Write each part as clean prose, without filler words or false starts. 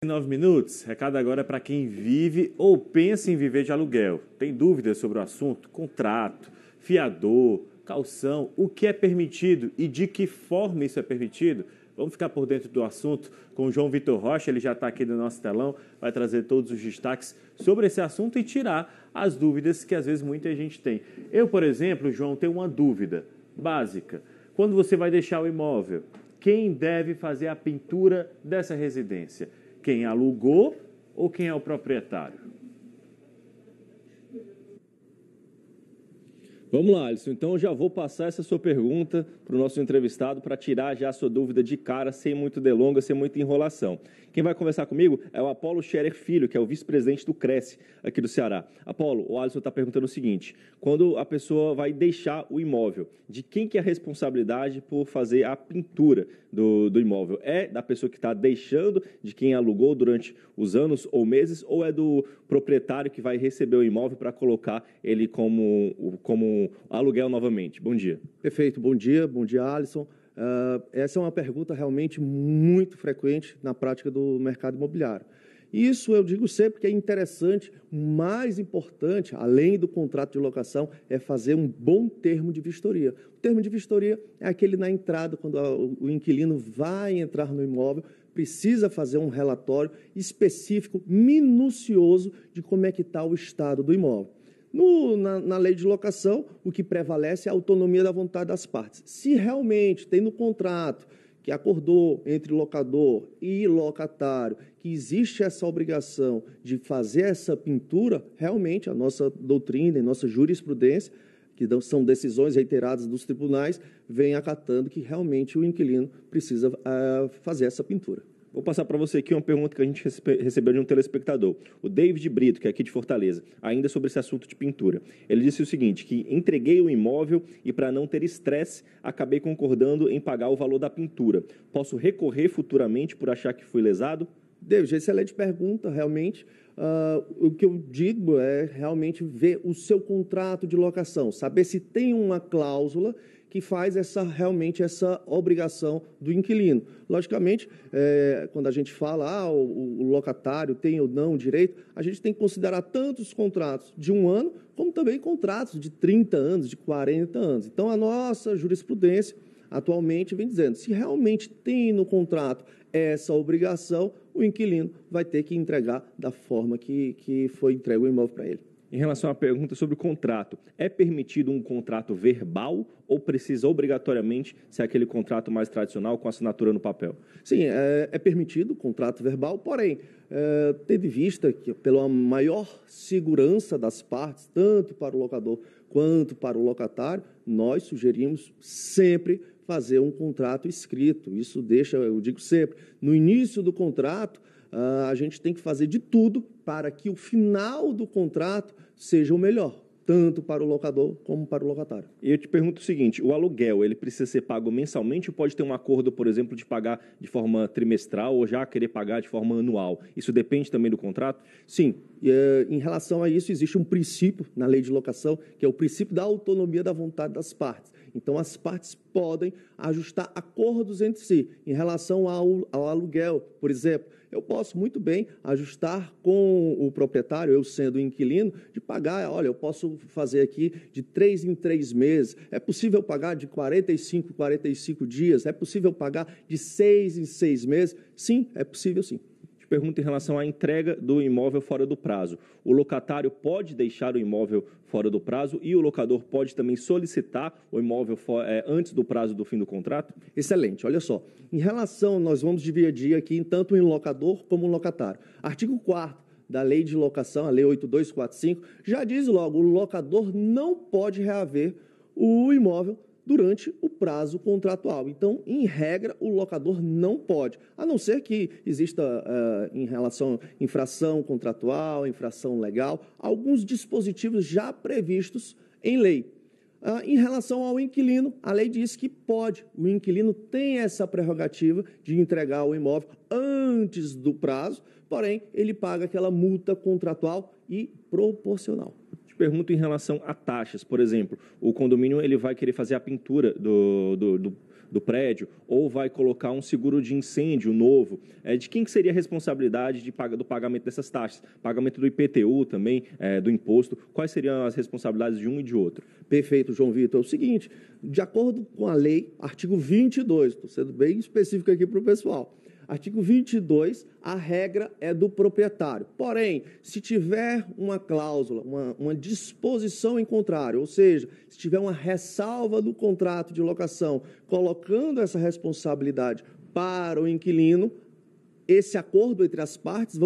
7h09. Recado agora para quem vive ou pensa em viver de aluguel. Tem dúvidas sobre o assunto? Contrato, fiador, caução, o que é permitido e de que forma isso é permitido? Vamos ficar por dentro do assunto com o João Vitor Rocha, ele já está aqui no nosso telão, vai trazer todos os destaques sobre esse assunto e tirar as dúvidas que às vezes muita gente tem. Eu, por exemplo, João, tenho uma dúvida básica. Quando você vai deixar o imóvel, quem deve fazer a pintura dessa residência? Quem alugou ou quem é o proprietário? Vamos lá, Alisson. Então, eu já vou passar essa sua pergunta para o nosso entrevistado para tirar já a sua dúvida de cara, sem muito delonga, sem muita enrolação. Quem vai conversar comigo é o Apolo Scherer Filho, que é o vice-presidente do Cresce aqui do Ceará. Apolo, o Alisson está perguntando o seguinte: quando a pessoa vai deixar o imóvel, de quem que é a responsabilidade por fazer a pintura do imóvel? É da pessoa que está deixando, de quem alugou durante os anos ou meses, ou é do proprietário que vai receber o imóvel para colocar ele como aluguel novamente? Bom dia. Perfeito, bom dia, Alisson. Essa é uma pergunta realmente muito frequente na prática do mercado imobiliário. Isso eu digo sempre que é interessante, o mais importante, além do contrato de locação, é fazer um bom termo de vistoria. O termo de vistoria é aquele na entrada, quando o inquilino vai entrar no imóvel, precisa fazer um relatório específico, minucioso, de como é que está o estado do imóvel. Na lei de locação, o que prevalece é a autonomia da vontade das partes. Se realmente tem no contrato que acordou entre locador e locatário que existe essa obrigação de fazer essa pintura, realmente a nossa doutrina e nossa jurisprudência, que são decisões reiteradas dos tribunais, vem acatando que realmente o inquilino precisa fazer essa pintura. Vou passar para você aqui uma pergunta que a gente recebeu de um telespectador, o David Brito, que é aqui de Fortaleza, ainda sobre esse assunto de pintura. Ele disse o seguinte, que entreguei o imóvel e, para não ter estresse, acabei concordando em pagar o valor da pintura. Posso recorrer futuramente por achar que fui lesado? David, excelente pergunta, realmente. O que eu digo é realmente ver o seu contrato de locação, saber se tem uma cláusula que faz realmente essa obrigação do inquilino. Logicamente, quando a gente fala o locatário tem ou não direito, a gente tem que considerar tanto os contratos de 1 ano, como também contratos de 30 anos, de 40 anos. Então, a nossa jurisprudência atualmente vem dizendo, se realmente tem no contrato essa obrigação, o inquilino vai ter que entregar da forma que foi entregue o imóvel para ele. Em relação à pergunta sobre o contrato, é permitido um contrato verbal ou precisa obrigatoriamente ser aquele contrato mais tradicional com assinatura no papel? Sim, é permitido o contrato verbal, porém, tendo em vista que pela maior segurança das partes, tanto para o locador quanto para o locatário, nós sugerimos sempre fazer um contrato escrito. Isso deixa, eu digo sempre, no início do contrato, a gente tem que fazer de tudo para que o final do contrato seja o melhor, tanto para o locador como para o locatário. E eu te pergunto o seguinte, o aluguel, ele precisa ser pago mensalmente ou pode ter um acordo, por exemplo, de pagar de forma trimestral ou já querer pagar de forma anual? Isso depende também do contrato? Sim, em relação a isso existe um princípio na lei de locação, que é o princípio da autonomia da vontade das partes. Então, as partes podem ajustar acordos entre si. Em relação ao aluguel, por exemplo, eu posso muito bem ajustar com o proprietário, eu sendo o inquilino, de pagar, olha, eu posso fazer aqui de 3 em 3 meses, é possível pagar de 45 dias, é possível pagar de 6 em 6 meses? Sim, é possível sim. Pergunta em relação à entrega do imóvel fora do prazo. O locatário pode deixar o imóvel fora do prazo e o locador pode também solicitar o imóvel antes do prazo do fim do contrato? Excelente, olha só. Em relação, nós vamos dividir aqui tanto em locador como locatário. Artigo 4º da Lei de Locação, a Lei 8245, já diz logo, o locador não pode reaver o imóvel durante o prazo contratual. Então, em regra, o locador não pode, a não ser que exista, em relação à infração contratual, infração legal, alguns dispositivos já previstos em lei. Em relação ao inquilino, a lei diz que pode, o inquilino tem essa prerrogativa de entregar o imóvel antes do prazo, porém, ele paga aquela multa contratual e proporcional. Pergunto em relação a taxas, por exemplo, o condomínio ele vai querer fazer a pintura do prédio, ou vai colocar um seguro de incêndio novo, de quem que seria a responsabilidade do pagamento dessas taxas? Pagamento do IPTU também, do imposto, quais seriam as responsabilidades de um e de outro? Perfeito, João Vitor. É o seguinte, de acordo com a lei, artigo 22, estou sendo bem específico aqui para o pessoal, artigo 22, a regra é do proprietário. Porém, se tiver uma cláusula, uma disposição em contrário, ou seja, se tiver uma ressalva do contrato de locação, colocando essa responsabilidade para o inquilino, esse acordo entre as partes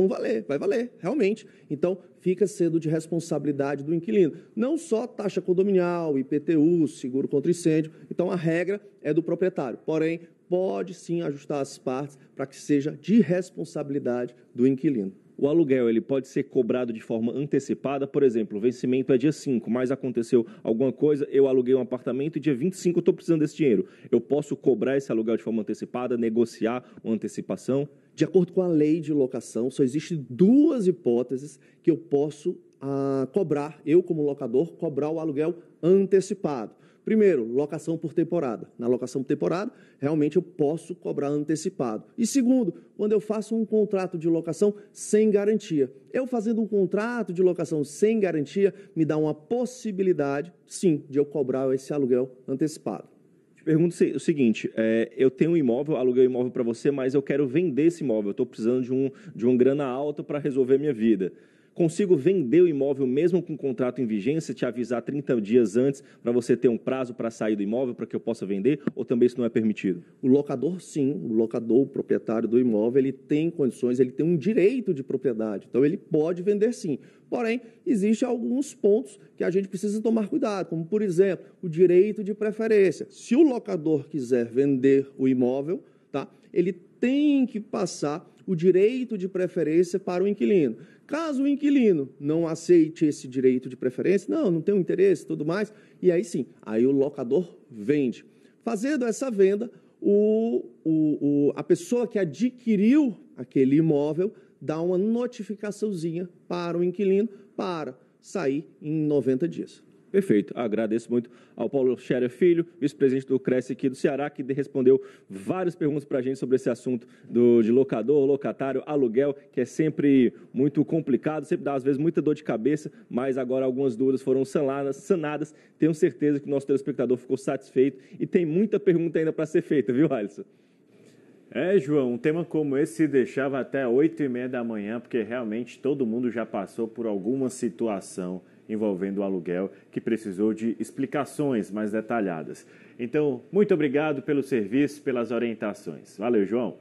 vai valer, realmente. Então, fica sendo de responsabilidade do inquilino. Não só taxa condominial, IPTU, seguro contra incêndio. Então, a regra é do proprietário. Porém, pode sim ajustar as partes para que seja de responsabilidade do inquilino. O aluguel ele pode ser cobrado de forma antecipada, por exemplo, o vencimento é dia 5, mas aconteceu alguma coisa, eu aluguei um apartamento e dia 25 eu estou precisando desse dinheiro. Eu posso cobrar esse aluguel de forma antecipada, negociar uma antecipação? De acordo com a lei de locação, só existem duas hipóteses que eu posso cobrar, eu como locador, cobrar o aluguel antecipado. Primeiro, locação por temporada. Na locação por temporada, realmente eu posso cobrar antecipado. E segundo, quando eu faço um contrato de locação sem garantia. Eu fazendo um contrato de locação sem garantia, me dá uma possibilidade, sim, de eu cobrar esse aluguel antecipado. Te pergunto o seguinte, eu tenho um imóvel, aluguei um imóvel para você, mas eu quero vender esse imóvel, eu estou precisando de uma grana alta para resolver a minha vida. Consigo vender o imóvel mesmo com contrato em vigência, te avisar 30 dias antes para você ter um prazo para sair do imóvel para que eu possa vender, ou também isso não é permitido? O locador, sim. O locador, o proprietário do imóvel, ele tem condições, ele tem um direito de propriedade. Então, ele pode vender, sim. Porém, existem alguns pontos que a gente precisa tomar cuidado, como, por exemplo, o direito de preferência. Se o locador quiser vender o imóvel, tá, ele tem que passar o direito de preferência para o inquilino. Caso o inquilino não aceite esse direito de preferência, não tem um interesse e tudo mais, e aí sim, aí o locador vende. Fazendo essa venda, a pessoa que adquiriu aquele imóvel dá uma notificaçãozinha para o inquilino para sair em 90 dias. Perfeito. Agradeço muito ao Paulo Scherer Filho, vice-presidente do Cresce aqui do Ceará, que respondeu várias perguntas para a gente sobre esse assunto de locador, locatário, aluguel, que é sempre muito complicado, sempre dá, às vezes, muita dor de cabeça, mas agora algumas dúvidas foram sanadas. Tenho certeza que o nosso telespectador ficou satisfeito e tem muita pergunta ainda para ser feita, viu, Alisson? João, um tema como esse se deixava até 8h30 da manhã, porque realmente todo mundo já passou por alguma situação envolvendo o aluguel que precisou de explicações mais detalhadas. Então, muito obrigado pelo serviço, pelas orientações. Valeu, João.